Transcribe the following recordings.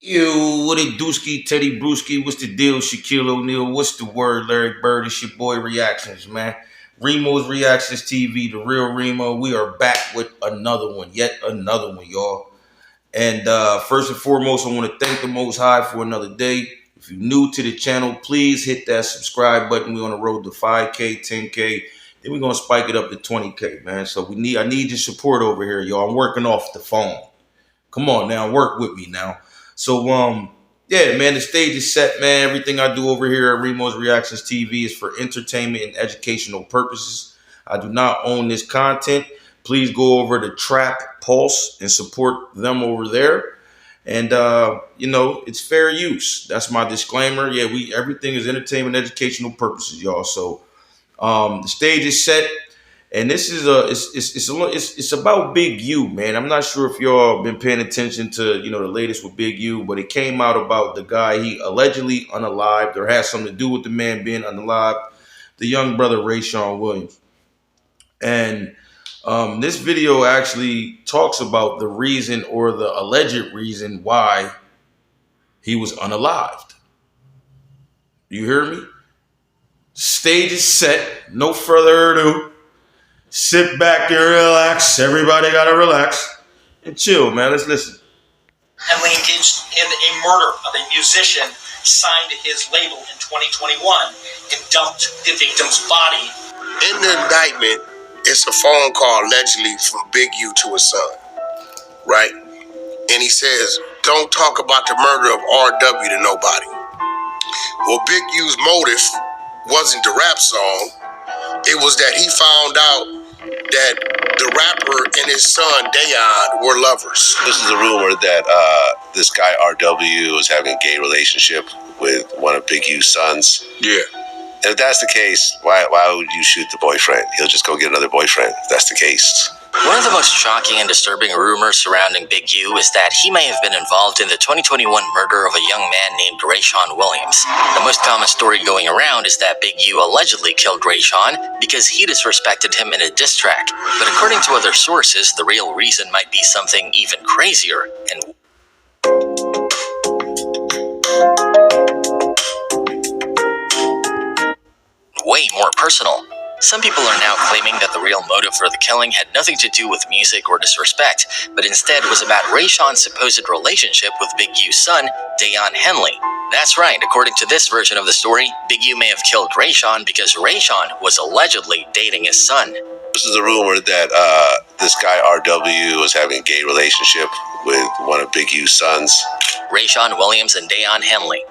Yo, what it Dooski, Teddy Bruschi, what's the deal, Shaquille O'Neal, what's the word, Larry Bird, it's your boy Reactions, man. Remo's Reactions TV, the real Remo, we are back with another one, yet another one, y'all. And first and foremost, I want to thank the Most High for another day. If you're new to the channel, please hit that subscribe button. We're on the road to 5K, 10K, then we're going to spike it up to 20K, man. So I need your support over here, y'all. I'm working off the phone. Come on now, work with me now. So, yeah, man, the stage is set, man. Everything I do over here at Remo's Reactions TV is for entertainment and educational purposes. I do not own this content. Please go over to Trap Pulse and support them over there. And it's fair use. That's my disclaimer. Yeah, everything is entertainment, educational purposes, y'all. So, the stage is set. And this is it's about Big U, man. I'm not sure if y'all been paying attention to the latest with Big U, but it came out about the guy he allegedly unalived or has something to do with the man being unalived, the young brother Rayshawn Williams. And this video actually talks about the reason or the alleged reason why he was unalived. You hear me? Stage is set. No further ado. Sit back and relax. Everybody gotta relax and chill, man. Let's listen. Henley engaged in a murder of a musician, signed his label in 2021, and dumped the victim's body. In the indictment, it's a phone call allegedly from Big U to his son, right? And he says, don't talk about the murder of RW to nobody. Well, Big U's motive wasn't the rap song. It was that he found out that the rapper and his son, Dayon, were lovers. This is a rumor that this guy, RW, is having a gay relationship with one of Big U's sons. Yeah. And if that's the case, why would you shoot the boyfriend? He'll just go get another boyfriend if that's the case. One of the most shocking and disturbing rumors surrounding Big U is that he may have been involved in the 2021 murder of a young man named Rayshawn Williams. The most common story going around is that Big U allegedly killed Rayshawn because he disrespected him in a diss track. But according to other sources, the real reason might be something even crazier and way more personal. Some people are now claiming that the real motive for the killing had nothing to do with music or disrespect, but instead was about Rayshawn's supposed relationship with Big U's son, Dayon Henley. That's right, according to this version of the story, Big U may have killed Rayshawn because Rayshawn was allegedly dating his son. This is a rumor that this guy, RW, is having a gay relationship with one of Big U's sons. Rayshawn Williams and Dayon Henley.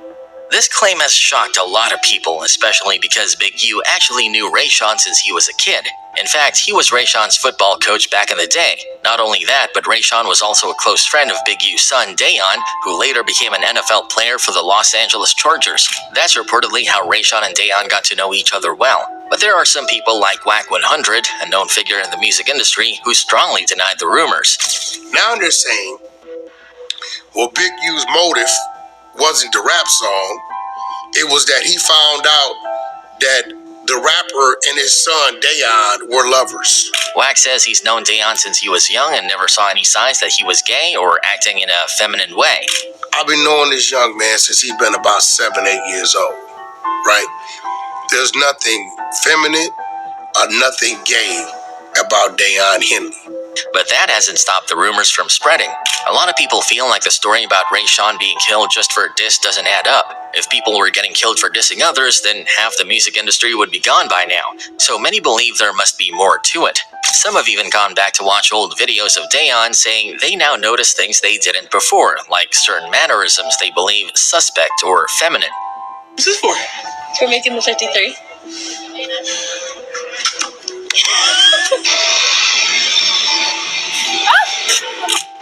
This claim has shocked a lot of people, especially because Big U actually knew Rayshawn since he was a kid. In fact, he was Rayshawn's football coach back in the day. Not only that, but Rayshawn was also a close friend of Big U's son, Dayon, who later became an NFL player for the Los Angeles Chargers. That's reportedly how Rayshawn and Dayon got to know each other well. But there are some people like Wack 100, a known figure in the music industry, who strongly denied the rumors. Now they're saying, well, Big U's motive wasn't the rap song. It was that he found out that the rapper and his son, Dayon, were lovers. Wack says he's known Dayon since he was young and never saw any signs that he was gay or acting in a feminine way. I've been knowing this young man since he's been about 7, 8 years old, right? There's nothing feminine or nothing gay about Dayon Henley. But that hasn't stopped the rumors from spreading. A lot of people feel like the story about Rayshawn being killed just for a diss doesn't add up. If people were getting killed for dissing others, then half the music industry would be gone by now. So many believe there must be more to it. Some have even gone back to watch old videos of Dayon, saying they now notice things they didn't before, like certain mannerisms they believe suspect or feminine. What's this for? For making the 53.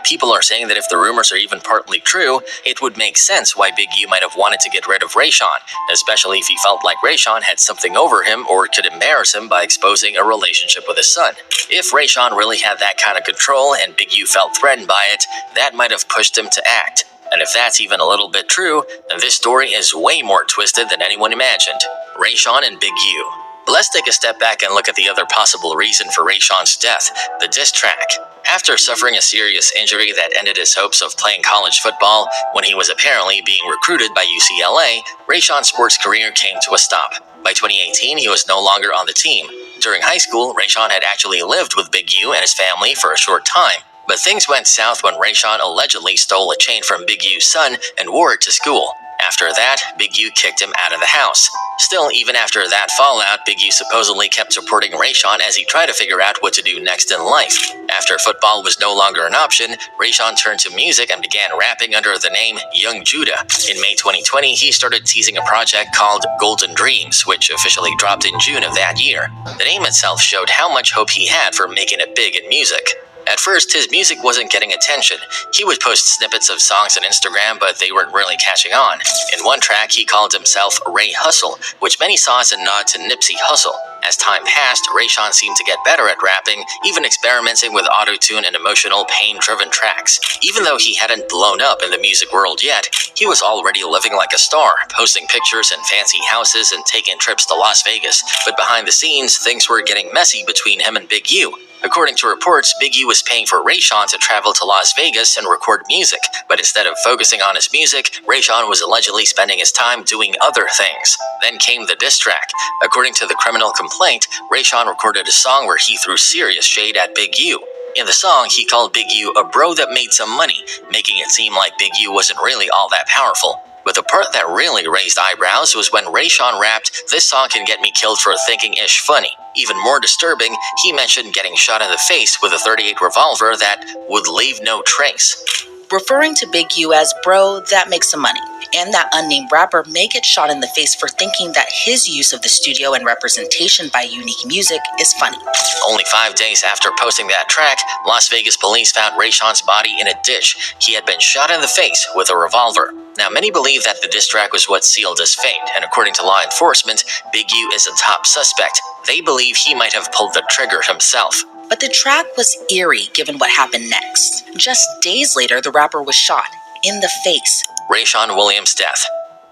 People are saying that if the rumors are even partly true, it would make sense why Big U might have wanted to get rid of Rayshawn, especially if he felt like Rayshawn had something over him or could embarrass him by exposing a relationship with his son. If Rayshawn really had that kind of control and Big U felt threatened by it, that might have pushed him to act. And if that's even a little bit true, then this story is way more twisted than anyone imagined. Rayshawn and Big U. Let's take a step back and look at the other possible reason for Rayshawn's death, the diss track. After suffering a serious injury that ended his hopes of playing college football when he was apparently being recruited by UCLA, Rayshawn's sports career came to a stop. By 2018, he was no longer on the team. During high school, Rayshawn had actually lived with Big U and his family for a short time. But things went south when Rayshawn allegedly stole a chain from Big U's son and wore it to school. After that, Big U kicked him out of the house. Still, even after that fallout, Big U supposedly kept supporting Rayshawn as he tried to figure out what to do next in life. After football was no longer an option, Rayshawn turned to music and began rapping under the name Young Judah. In May 2020, he started teasing a project called Golden Dreams, which officially dropped in June of that year. The name itself showed how much hope he had for making it big in music. At first, his music wasn't getting attention. He would post snippets of songs on Instagram, but they weren't really catching on. In one track, he called himself Ray Hustle, which many saw as a nod to Nipsey Hussle. As time passed, Rayshawn seemed to get better at rapping, even experimenting with auto-tune and emotional, pain-driven tracks. Even though he hadn't blown up in the music world yet, he was already living like a star, posting pictures in fancy houses and taking trips to Las Vegas. But behind the scenes, things were getting messy between him and Big U. According to reports, Big U was paying for Rayshawn to travel to Las Vegas and record music, but instead of focusing on his music, Rayshawn was allegedly spending his time doing other things. Then came the diss track. According to the criminal complaint, Rayshawn recorded a song where he threw serious shade at Big U. In the song, he called Big U a bro that made some money, making it seem like Big U wasn't really all that powerful. But the part that really raised eyebrows was when Rayshawn rapped, "This song can get me killed for thinking-ish funny." Even more disturbing, he mentioned getting shot in the face with a .38 revolver that would leave no trace. Referring to Big U as bro that makes some money, and that unnamed rapper may get shot in the face for thinking that his use of the studio and representation by Unique Music is funny. Only 5 days after posting that track, Las Vegas police found Rayshawn's body in a ditch. He had been shot in the face with a revolver. Now, many believe that the diss track was what sealed his fate, and according to law enforcement, Big U is a top suspect. They believe he might have pulled the trigger himself. But the track was eerie given what happened next. Just days later, the rapper was shot in the face. Rayshawn Williams' death.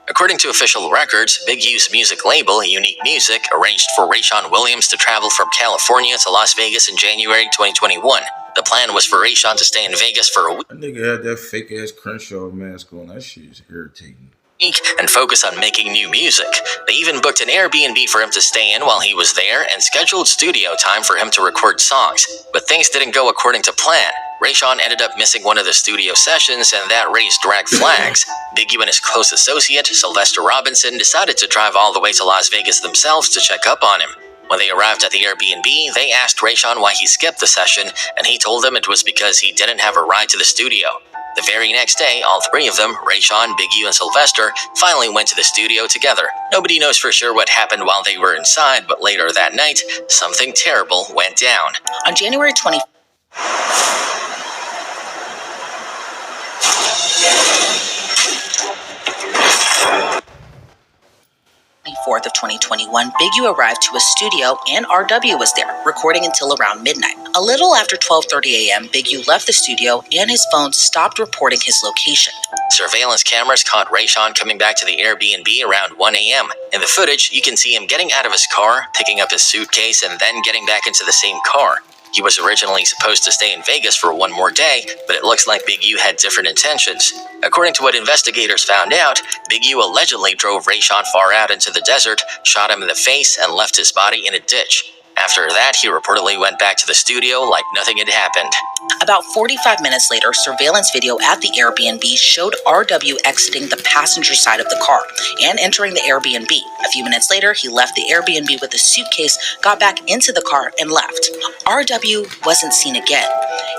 According to official records, Big U's music label, Unique Music, arranged for Rayshawn Williams to travel from California to Las Vegas in January 2021. The plan was for Rayshawn to stay in Vegas for a week. That nigga had that fake ass Crenshaw mask on. That shit is irritating. And focus on making new music. They even booked an Airbnb for him to stay in while he was there and scheduled studio time for him to record songs. But things didn't go according to plan. Rayshawn ended up missing one of the studio sessions, and that raised red flags. Big U and his close associate, Sylvester Robinson, decided to drive all the way to Las Vegas themselves to check up on him. When they arrived at the Airbnb, they asked Rayshawn why he skipped the session, and he told them it was because he didn't have a ride to the studio. The very next day, all three of them, Rayshawn, Big U, and Sylvester, finally went to the studio together. Nobody knows for sure what happened while they were inside, but later that night, something terrible went down. On January 24th, of 2021, Big U arrived to a studio and RW was there, recording until around midnight. A little after 12:30 a.m., Big U left the studio and his phone stopped reporting his location. Surveillance cameras caught Rayshawn coming back to the Airbnb around 1 a.m. In the footage, you can see him getting out of his car, picking up his suitcase, and then getting back into the same car. He was originally supposed to stay in Vegas for one more day, but it looks like Big U had different intentions. According to what investigators found out, Big U allegedly drove Rayshawn far out into the desert, shot him in the face, and left his body in a ditch. After that, he reportedly went back to the studio like nothing had happened. About 45 minutes later, surveillance video at the Airbnb showed RW exiting the passenger side of the car and entering the Airbnb. A few minutes later, he left the Airbnb with a suitcase, got back into the car, and left. RW wasn't seen again.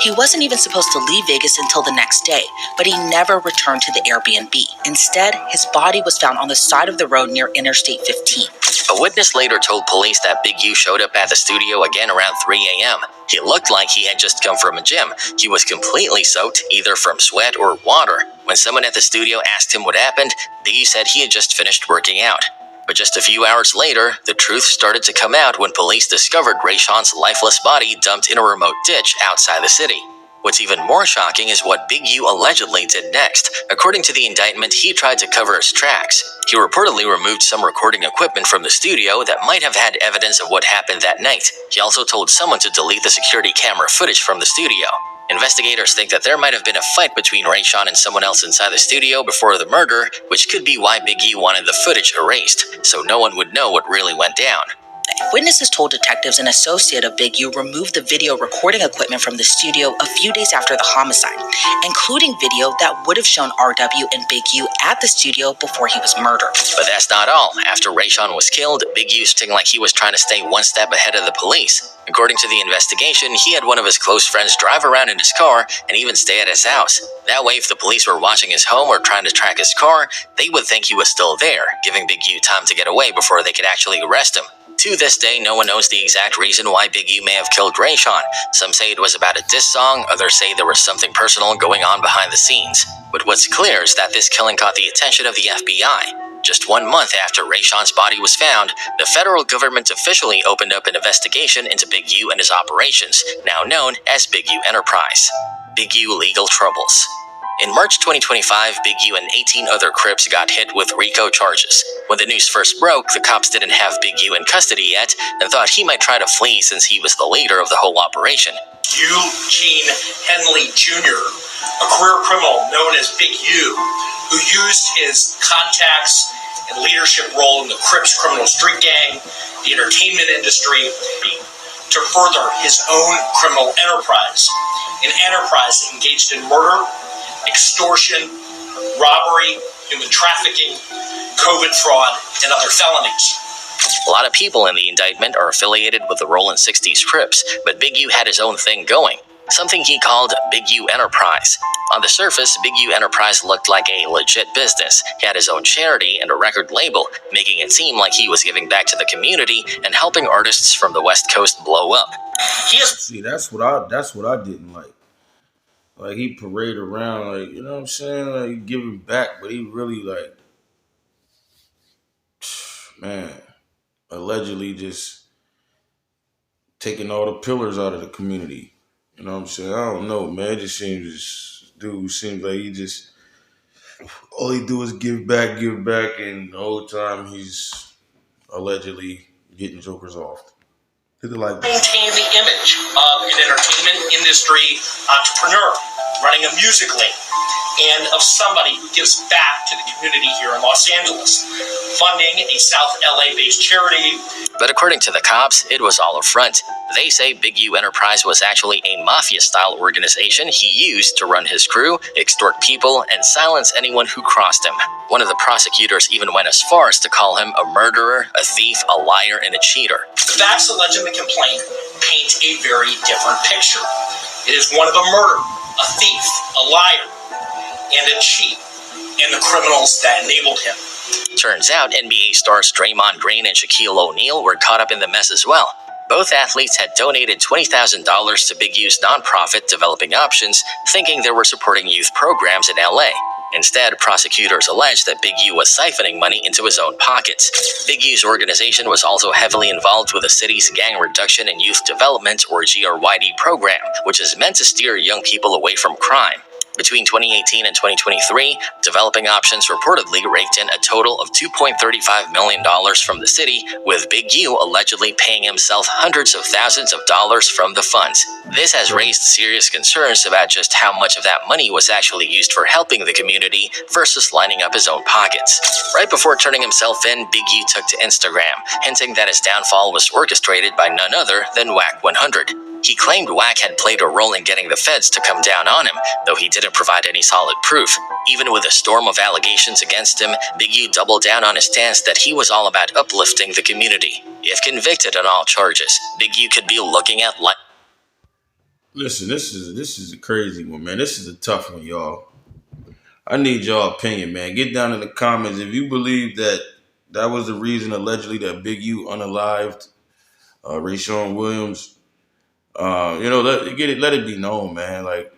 He wasn't even supposed to leave Vegas until the next day, but he never returned to the Airbnb. Instead, his body was found on the side of the road near Interstate 15. A witness later told police that Big U showed up at the studio again around 3 a.m. He looked like he had just come from a gym. He was completely soaked, either from sweat or water. When someone at the studio asked him what happened, Big U said he had just finished working out. But just a few hours later, the truth started to come out when police discovered Rayshawn's lifeless body dumped in a remote ditch outside the city. What's even more shocking is what Big U allegedly did next. According to the indictment, he tried to cover his tracks. He reportedly removed some recording equipment from the studio that might have had evidence of what happened that night. He also told someone to delete the security camera footage from the studio. Investigators think that there might have been a fight between Rayshawn and someone else inside the studio before the murder, which could be why Big U wanted the footage erased, so no one would know what really went down. Witnesses told detectives an associate of Big U removed the video recording equipment from the studio a few days after the homicide, including video that would have shown RW and Big U at the studio before he was murdered. But that's not all. After Rayshawn was killed, Big U seemed like he was trying to stay one step ahead of the police. According to the investigation, he had one of his close friends drive around in his car and even stay at his house. That way, if the police were watching his home or trying to track his car, they would think he was still there, giving Big U time to get away before they could actually arrest him. To this day, no one knows the exact reason why Big U may have killed Rayshawn. Some say it was about a diss song, others say there was something personal going on behind the scenes. But what's clear is that this killing caught the attention of the FBI. Just 1 month after Rayshawn's body was found, the federal government officially opened up an investigation into Big U and his operations, now known as Big U Enterprise. Big U legal troubles. In March 2025, Big U and 18 other Crips got hit with RICO charges. When the news first broke, the cops didn't have Big U in custody yet and thought he might try to flee since he was the leader of the whole operation. Eugene Henley Jr., a career criminal known as Big U, who used his contacts and leadership role in the Crips criminal street gang, the entertainment industry, to further his own criminal enterprise. An enterprise engaged in murder, extortion, robbery, human trafficking, COVID fraud, and other felonies. A lot of people in the indictment are affiliated with the Rollin' 60s Crips, but Big U had his own thing going, something he called Big U Enterprise. On the surface, Big U Enterprise looked like a legit business. He had his own charity and a record label, making it seem like he was giving back to the community and helping artists from the West Coast blow up. See, that's what I didn't like. Like, he parade around, like, you know what I'm saying? Like, he giving back, but he really, like, man, allegedly just taking all the pillars out of the community. You know what I'm saying? I don't know, man. It just seems, dude seems like he just, all he do is give back, and the whole time he's allegedly getting jokers off. Maintain the image of an entertainment industry entrepreneur running a music label and of somebody who gives back to the community here in Los Angeles, funding a South LA-based charity. But according to the cops, it was all a front. They say Big U Enterprise was actually a mafia-style organization he used to run his crew, extort people, and silence anyone who crossed him. One of the prosecutors even went as far as to call him a murderer, a thief, a liar, and a cheater. The facts alleged in the complaint paint a very different picture. It is one of a murderer, a thief, a liar, and a cheat, and the criminals that enabled him. Turns out NBA stars Draymond Green and Shaquille O'Neal were caught up in the mess as well. Both athletes had donated $20,000 to Big U's nonprofit Developing Options, thinking they were supporting youth programs in LA. Instead, prosecutors alleged that Big U was siphoning money into his own pockets. Big U's organization was also heavily involved with the city's Gang Reduction and Youth Development, or GRYD program, which is meant to steer young people away from crime. Between 2018 and 2023, Developing Options reportedly raked in a total of $2.35 million from the city, with Big U allegedly paying himself hundreds of thousands of dollars from the funds. This has raised serious concerns about just how much of that money was actually used for helping the community versus lining up his own pockets. Right before turning himself in, Big U took to Instagram, hinting that his downfall was orchestrated by none other than Wack 100. He claimed Wack had played a role in getting the feds to come down on him, though he didn't provide any solid proof. Even with a storm of allegations against him, Big U doubled down on his stance that he was all about uplifting the community. If convicted on all charges, Big U could be looking at life. Listen, this is a crazy one, man. This is a tough one, y'all. I need y'all opinion, man. Get down in the comments if you believe that was the reason allegedly that Big U unalived Rayshawn Williams. Let it be known, man. Like,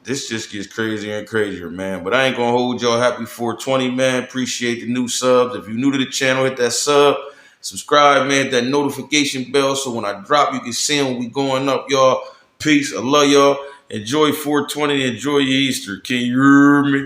this just gets crazier and crazier, man. But I ain't gonna hold y'all. Happy 420, man. Appreciate the new subs. If you're new to the channel, hit that sub. Subscribe, man. Hit that notification bell so when I drop, you can see when we going up, y'all. Peace. I love y'all. Enjoy 420. Enjoy your Easter. Can you hear me?